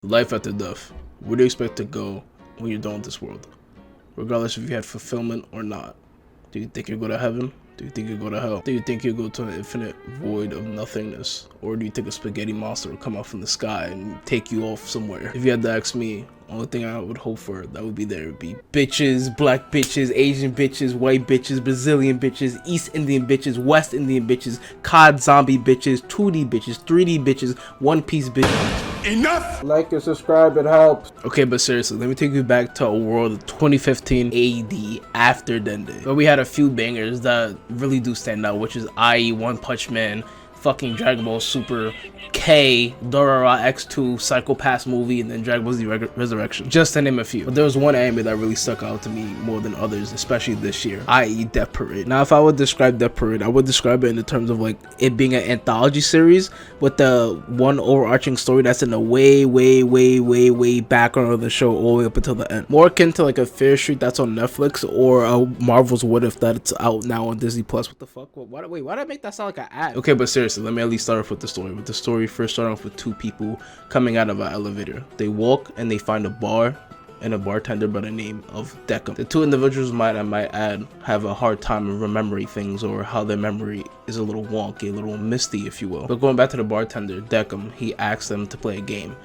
Life after death. Where do you expect to go when you're done with this world? Regardless if you had fulfillment or not. Do you think you'll go to heaven? Do you think you'll go to hell? Do you think you'll go to an infinite void of nothingness? Or do you think a spaghetti monster will come out from the sky and take you off somewhere? If you had to ask me, only thing I would hope for that would be there would be bitches, black bitches, Asian bitches, white bitches, Brazilian bitches, East Indian bitches, West Indian bitches, COD zombie bitches, 2D bitches, 3D bitches, One Piece bitches. Enough! Like and subscribe, it helps. Okay, but seriously, let me take you back to a world of 2015 AD after Dende. But we had a few bangers that really do stand out, which is i.e. One Punch Man, fucking Dragon Ball Super, K, Dorara X2, Psycho Pass movie, and then Dragon Ball Z Resurrection, just to name a few. But there was one anime that really stuck out to me more than others, especially this year, i.e. Death Parade. Now, if I would describe Death Parade, I would describe it in the terms of like it being an anthology series with the one overarching story that's in the way background of the show all the way up until the end. More akin to like a Fear Street that's on Netflix or a Marvel's What If that's out now on Disney Plus. What the fuck? Why did I make that sound like an ad? Okay, but seriously, let me at least start off with the story. With the story first starting off with two people coming out of an elevator. They walk and they find a bar and a bartender by the name of Deckham. The two individuals I might add have a hard time remembering things, or how their memory is a little wonky, a little misty, if you will. But going back to the bartender, Deckham, he asks them to play a game.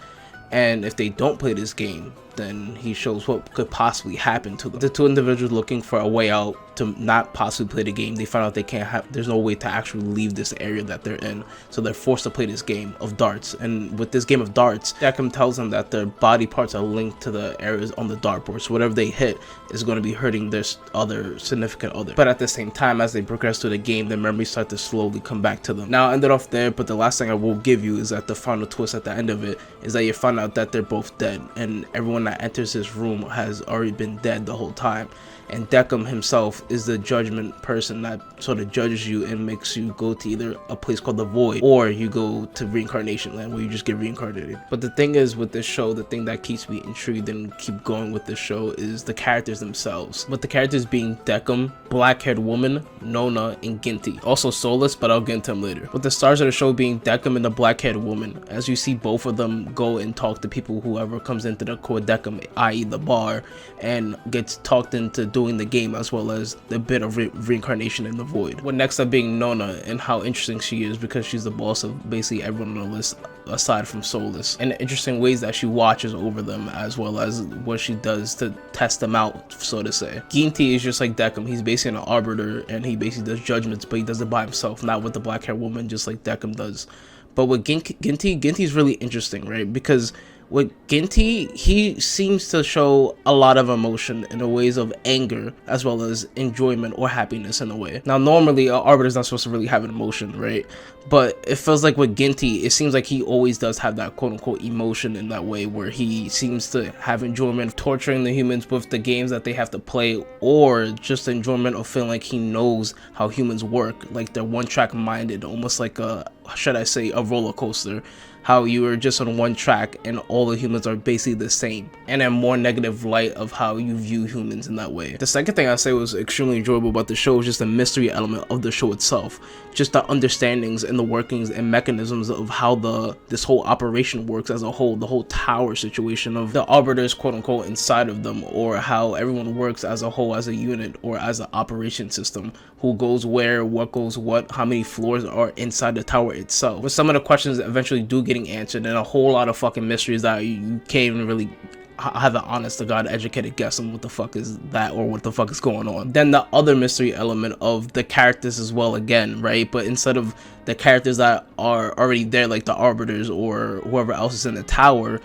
And if they don't play this game, then he shows what could possibly happen to them. The two individuals looking for a way out to not possibly play the game, they find out they can't have, there's no way to actually leave this area that they're in. So they're forced to play this game of darts. And with this game of darts, Deckham tells them that their body parts are linked to the areas on the dartboard. So whatever they hit is going to be hurting their other significant other. But at the same time, as they progress through the game, their memories start to slowly come back to them. Now, I ended off there, but the last thing I will give you is that the final twist at the end of it is that you find out that they're both dead. And everyone that enters this room has already been dead the whole time. And Deckham himself is the judgment person that sort of judges you and makes you go to either a place called the Void, or you go to reincarnation land where you just get reincarnated. But the thing is with this show, the thing that keeps me intrigued and keep going with this show is the characters themselves. With the characters being Deckham, black-haired woman, Nona, and Ginty. Also Soulless, but I'll get into him later. With the stars of the show being Deckham and the black-haired woman, as you see both of them go and talk to people, whoever comes into the core Deckham, i.e. the bar, and gets talked into doing the game, as well as the bit of reincarnation in the Void. With next up being Nona, and how interesting she is because she's the boss of basically everyone on the list aside from Soulless, and the interesting ways that she watches over them, as well as what she does to test them out, so to say. Ginty is just like Deckham. He's basically an arbiter and he basically does judgments, but he does it by himself, not with the black hair woman, just like Deckham does. But with Ginty's really interesting, right? Because with Ginty, he seems to show a lot of emotion in the ways of anger as well as enjoyment or happiness in a way. Now, normally, an arbiter is not supposed to really have an emotion, right? But it feels like with Ginty, it seems like he always does have that quote-unquote emotion in that way, where he seems to have enjoyment of torturing the humans with the games that they have to play, or just enjoyment of feeling like he knows how humans work, like they're one-track minded, almost like a, should I say, a roller coaster. How you are just on one track and all the humans are basically the same, and a more negative light of how you view humans in that way. The second thing I say was extremely enjoyable about the show is just the mystery element of the show itself, just the understandings and the workings and mechanisms of how this whole operation works as a whole, the whole tower situation of the arbiters quote unquote inside of them, or how everyone works as a whole, as a unit, or as an operation system, who goes where, what goes what, how many floors are inside the tower itself. But some of the questions eventually do getting answered, and a whole lot of fucking mysteries that you can't even really have an honest to god educated guess on what the fuck is that or what the fuck is going on. Then the other mystery element of the characters as well, again, right? But instead of the characters that are already there, like the arbiters or whoever else is in the tower,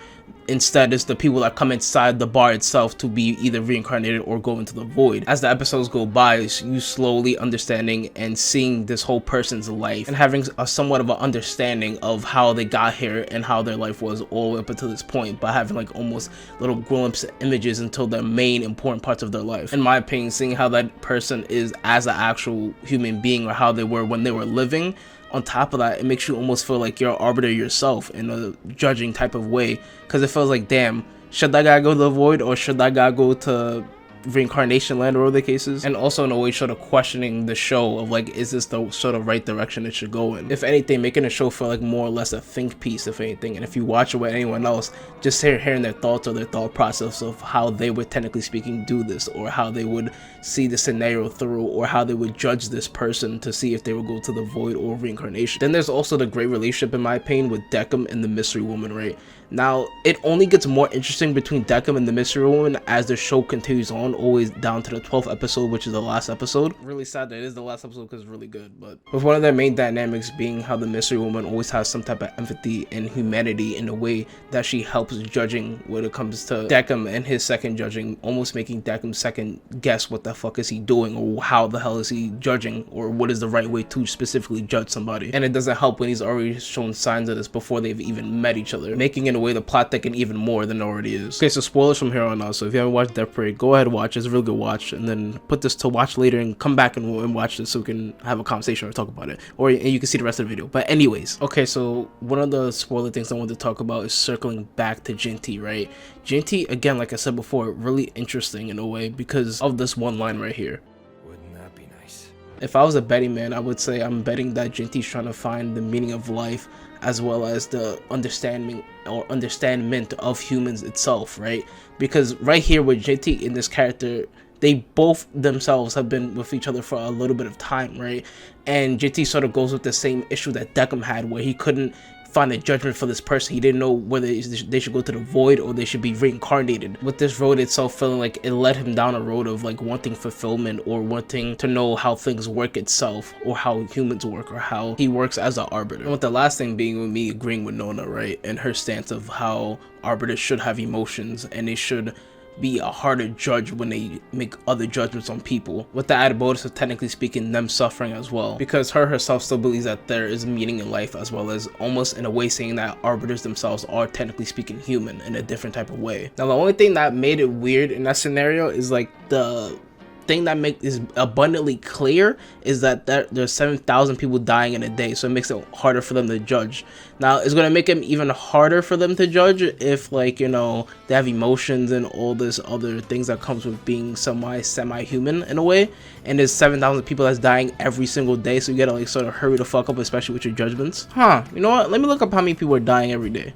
instead it's the people that come inside the bar itself to be either reincarnated or go into the Void. As the episodes go by, you slowly understanding and seeing this whole person's life and having a somewhat of an understanding of how they got here and how their life was all the way up until this point, by having like almost little glimpse images until the main important parts of their life. In my opinion, seeing how that person is as an actual human being, or how they were when they were living, on top of that, it makes you almost feel like you're an arbiter yourself in a judging type of way, because it feels like, damn, should that guy go to the Void, or should that guy go to reincarnation land or whatever the case is, and also in a way sort of questioning the show of like, is this the sort of right direction it should go in? If anything, making a show feel like more or less a think piece, if anything. And if you watch it with anyone else, just hearing their thoughts or their thought process of how they would, technically speaking, do this, or how they would see the scenario through, or how they would judge this person to see if they would go to the void or reincarnation. Then there's also the great relationship, in my opinion, with Decim and the mystery woman, right? Now, it only gets more interesting between Decim and the mystery woman as the show continues on, always down to the 12th episode, which is the last episode. Really sad that it is the last episode because it's really good, but with one of their main dynamics being how the mystery woman always has some type of empathy and humanity in the way that she helps judging when it comes to Decim and his second judging, almost making Decim second guess what the fuck is he doing, or how the hell is he judging, or what is the right way to specifically judge somebody. And it doesn't help when he's already shown signs of this before they've even met each other, making in a way the plot thicken even more than it already is. Okay, so spoilers from here on out, so if you haven't watched Death Parade, go ahead and watch it. It's a real good watch, and then put this to watch later and come back and watch this so we can have a conversation or talk about it, or and you can see the rest of the video. But anyways, okay, so one of the spoiler things I want to talk about is circling back to Jinty, right? Jinty, again, like I said before, really interesting in a way because of this one line right here. Wouldn't that be nice? If I was a betting man, I would say I'm betting that Jinty's trying to find the meaning of life as well as the understanding or understandment of humans itself, right? Because right here with Jinty in this character, they both themselves have been with each other for a little bit of time, right? And Jinty sort of goes with the same issue that Decim had, where he couldn't find a judgment for this person. He didn't know whether they should go to the void or they should be reincarnated. With this road itself feeling like it led him down a road of like wanting fulfillment or wanting to know how things work itself, or how humans work, or how he works as an arbiter. And with the last thing being with me agreeing with Nona, right? And her stance of how arbiters should have emotions and they should be a harder judge when they make other judgments on people, with the added bonus of technically speaking them suffering as well, because her herself still believes that there is meaning in life, as well as almost in a way saying that arbiters themselves are technically speaking human in a different type of way. Now the only thing that made it weird in that scenario is like the thing that is abundantly clear is that there's 7,000 people dying in a day, so it makes it harder for them to judge. Now it's going to make it even harder for them to judge if, like, you know, they have emotions and all this other things that comes with being semi-human in a way, and there's 7,000 people that's dying every single day, so you gotta like sort of hurry the fuck up, especially with your judgments. You know what, let me look up how many people are dying every day.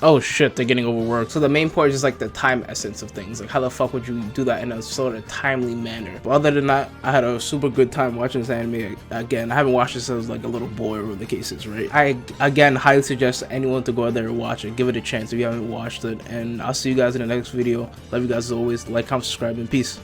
Oh shit, they're getting overworked. So the main point is just like the time essence of things. Like, how the fuck would you do that in a sort of timely manner? But other than that, I had a super good time watching this anime again. I haven't watched this since like a little boy, or whatever the case is, right? I again highly suggest anyone to go out there and watch it. Give it a chance if you haven't watched it. And I'll see you guys in the next video. Love you guys as always. Like, comment, subscribe, and peace.